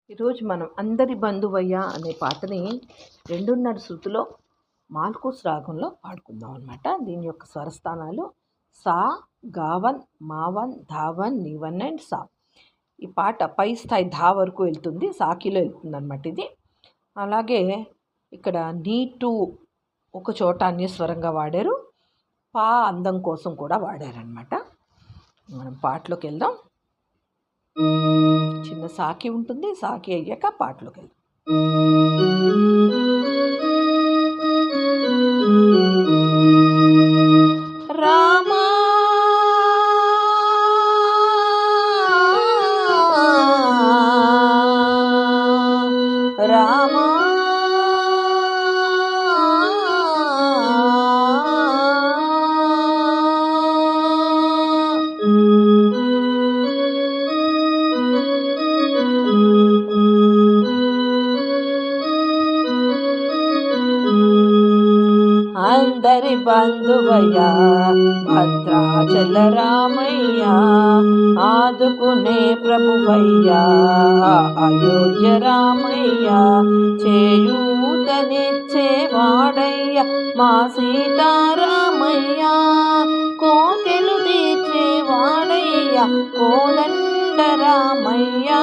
ఈరోజు మనం అందరి బంధువయ్య అనే పాటని 2:30 శృతిలో మాల్కోస్ రాగంలో పాడుకుందాం అనమాట. దీని యొక్క స్వరస్థానాలు సా, గావన్, మావన్, ధావన్, నీవన్ అండ్ సా. ఈ పాట పై స్థాయి ధా వరకు వెళ్తుంది, సాకిలో వెళ్తుంది అనమాట ఇది. అలాగే ఇక్కడ నీ టు ఒక చోట అన్యస్వరంగా వాడారు, పా అందం కోసం కూడా వాడారనమాట. మనం పాటలోకి వెళ్దాం. చిన్న సాకి ఉంటుంది, సాకి అయ్యాక పాటలోకి వెళ్దాం. రామా రామా అందరి బంధువయ్యా భద్రాచల రామయ్యా, ఆదుకునే ప్రభువయ్యా అయోధ్య రామయ్యా, చేయూతనిచ్చేవాడయ్యా మా సీతారామయ్యా, కోకెలు తీర్చేవాడయ్యా కోదండ రామయ్యా,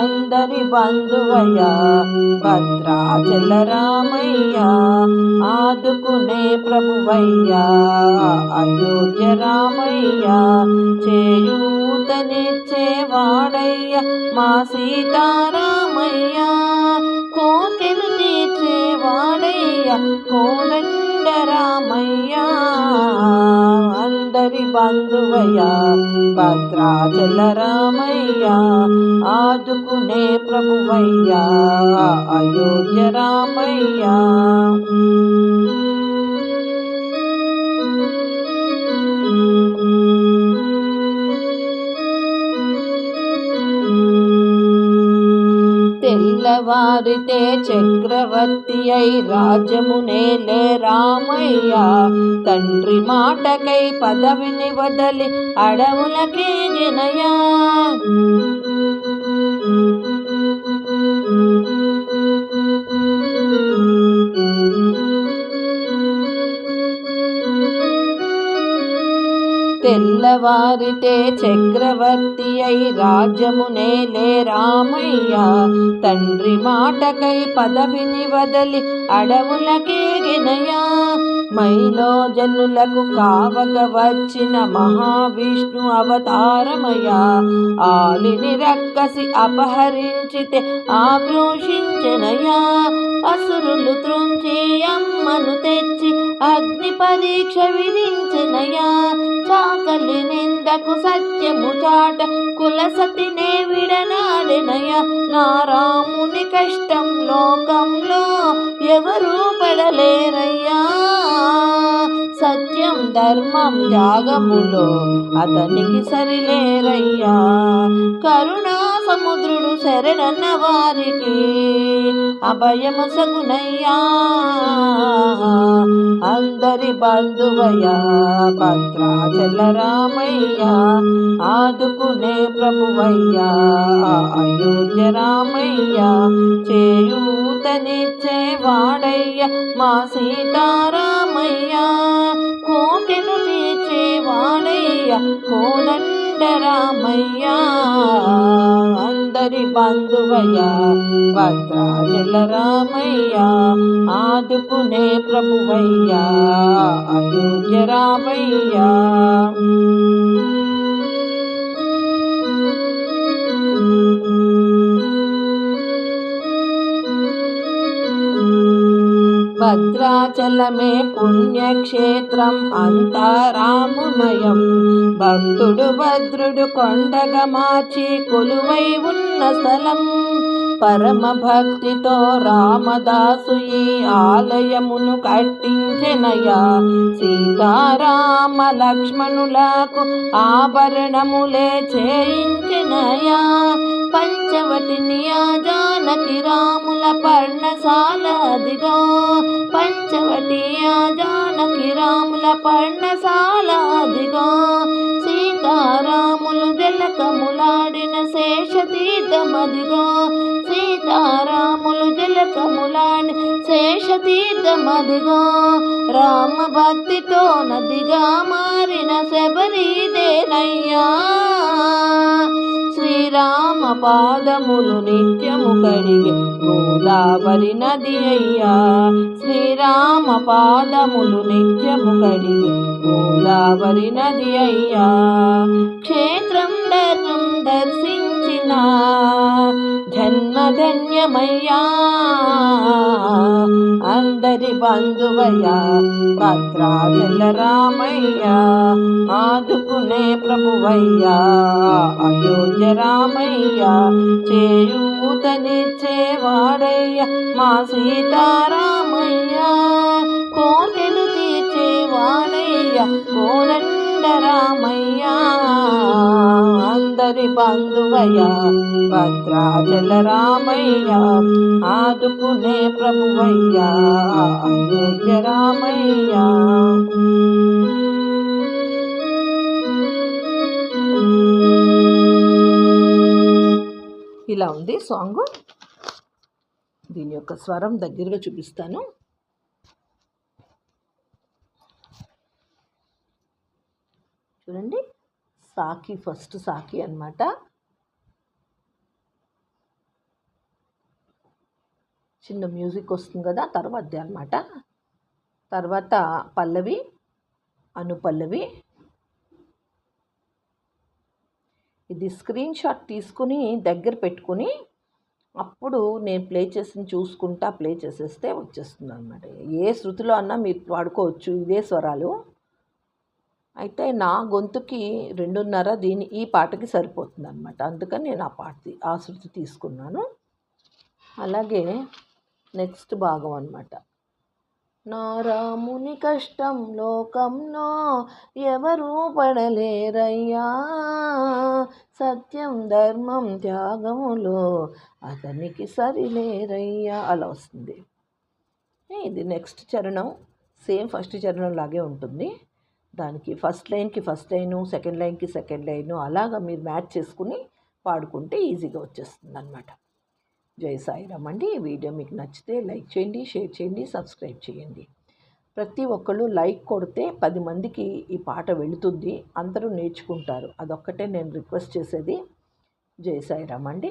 అందరి బంధువయ్యా భద్రాచల రామయ్యా, ఆదుకునే ప్రభువయ్యా అయోధ్య రామయ్యా, చేయూతనిచ్చేవాడయ్యా మా సీతారామయ్యా, కోకెలు తీర్చేవాడయ్యా కోదండ రామయ్యా, అందరి బంధువయ్యా భద్రాచల రామయ్యా, ఆదుకునే ప్రభువయ్యా అయోధ్య రామయ్యా. తెల్లవారితే చక్రవర్తి అయి రాజ్యమునేలే రామయ్య, తండ్రి మాటకై పదవిని వదలి అడవులకేగినయా, తెల్లవారితే చక్రవర్తి అయి రాజ్యమునేలే రామయ్య, తండ్రి మాటకై పదవిని వదలి అడవులకేగినయా, మైలో జనులకు కావక వచ్చిన మహావిష్ణు అవతారమయ్యా, ఆలిని రక్కసి అపహరించితే ఆక్రోశించెనయా, అసురులు త్రుంచి అమ్మను తెచ్చి అగ్ని పరీక్ష విధించెనయా, చాకలి నిందకు సత్యము చాట కులసతినే విడనాడెనయా, నా రాముని కష్టం లోకంలో ఎవరూ పడలేరయ్యా, సత్యం ధర్మం త్యాగములో అతనికి సరిలేరయ్యా, కరుణా సముద్రుడు శరణన్న వారికి అభయమసగునయ్యా, అందరి బంధువయ్యా భద్రాచల రామయ్యా, ఆదుకునే ప్రభువయ్యా అయోధ్య రామయ్యా, చేయూతనిచ్చేవాడయ్యా మా సీతారామయ్యా, కోకెను తీర్చేవాడయ్యా కోదండ రామయ్యా, అందరి బంధువయ్యా భద్రాచల రామయ్యా, ఆదుకునే ప్రభువయ్యా అయోధ్య రామయ్యా. భద్రాచలమే పుణ్యక్షేత్రం అంతా రామమయం, భక్తుడు భద్రుడు కొండగా మార్చి కొలువై ఉన్న స్థలం, పరమ భక్తితో రామదాసు ఈ ఆలయమును కట్టించెనయా, సీతారామ లక్ష్మణులకు ఆభరణములే చేయించెనయా, పంచవటిని జాన జానకి రాముల పర్ణశాల అదిగో పంచవటి ఆ జానకి రాముల పర్ణశాల అదిగో సీతారాములు జలకములాడిన శేషతీర్థమదిగో సీతారాములు జలకములాడి శేషతీర్థమదిగో రామ భక్తితో నదిగా మారిన శబరిదేనయ్యా శ్రీరామ పాదములు నిత్యము కడిగే గోదావరి నది అయ్యా శ్రీరామ పాదములు నిత్యము కడిగే గోదావరి నది అయ్యా క్షేత్రం దర్శించిన జన్మధన్యమయ్యా అందరి బంధువయ్యా భద్రాచల రామయ్య ఆదుకునే ప్రభువయ్యా అయోధ్య రామయ్య చేయూతనిచ్చేవాడయ్యా మా సీతారామయ్య కోటెలు తీర్చేవాడయ్యా కోదండ రామయ్య అందరి బంధువయ్యా భద్రాచల రామయ్య ఆదుకునే ప్రభువయ్యా అయోధ్య రామయ్య ఇలా ఉంది సాంగ్. దీని యొక్క స్వరం దగ్గరగా చూపిస్తాను. చూడండి, సాకి ఫస్ట్ సాకి అన్నమాట. చిన్న మ్యూజిక్ వస్తుంది కదా, తర్వాతది అన్నమాట. తర్వాత పల్లవి, అనుపల్లవి. ఇది స్క్రీన్ షాట్ తీసుకుని దగ్గర పెట్టుకుని అప్పుడు నేను ప్లే చేసి చూసుకుంటా ప్లే చేసేస్తే వచ్చేస్తుంది అన్నమాట. ఏ శృతిలో అన్నా మీరు వాడుకోవచ్చు, ఇదే స్వరాలు. అయితే నా గొంతుకి 2.5 ఈ పాటకి సరిపోతుంది అన్నమాట. అందుకని నేను ఆ శృతి తీసుకున్నాను. అలాగే నెక్స్ట్ భాగం అన్నమాట. నా రాముని కష్టం లోకంలో ఎవరూ పడలేరయ్యా సత్యం ధర్మం త్యాగములో అతనికి సరిలేరయ్యా అలా వస్తుంది. ఇది నెక్స్ట్ చరణం సేమ్ ఫస్ట్ చరణం లాగే ఉంటుంది. దానికి ఫస్ట్ లైన్కి ఫస్ట్ లైను, సెకండ్ లైన్కి సెకండ్ లైను అలాగా మీరు మ్యాచ్ చేసుకుని పాడుకుంటే ఈజీగా వచ్చేస్తుంది అన్నమాట. జై సాయిరామ్ అండి. ఈ వీడియో మీకు నచ్చితే లైక్ చేయండి, షేర్ చేయండి, సబ్స్క్రైబ్ చేయండి. ప్రతి ఒక్కళ్ళు లైక్ కొడితే 10 మందికి ఈ పాట వెళుతుంది, అందరూ నేర్చుకుంటారు. అదొక్కటే నేను రిక్వెస్ట్ చేసేది. జై సాయిరామ్ అండి.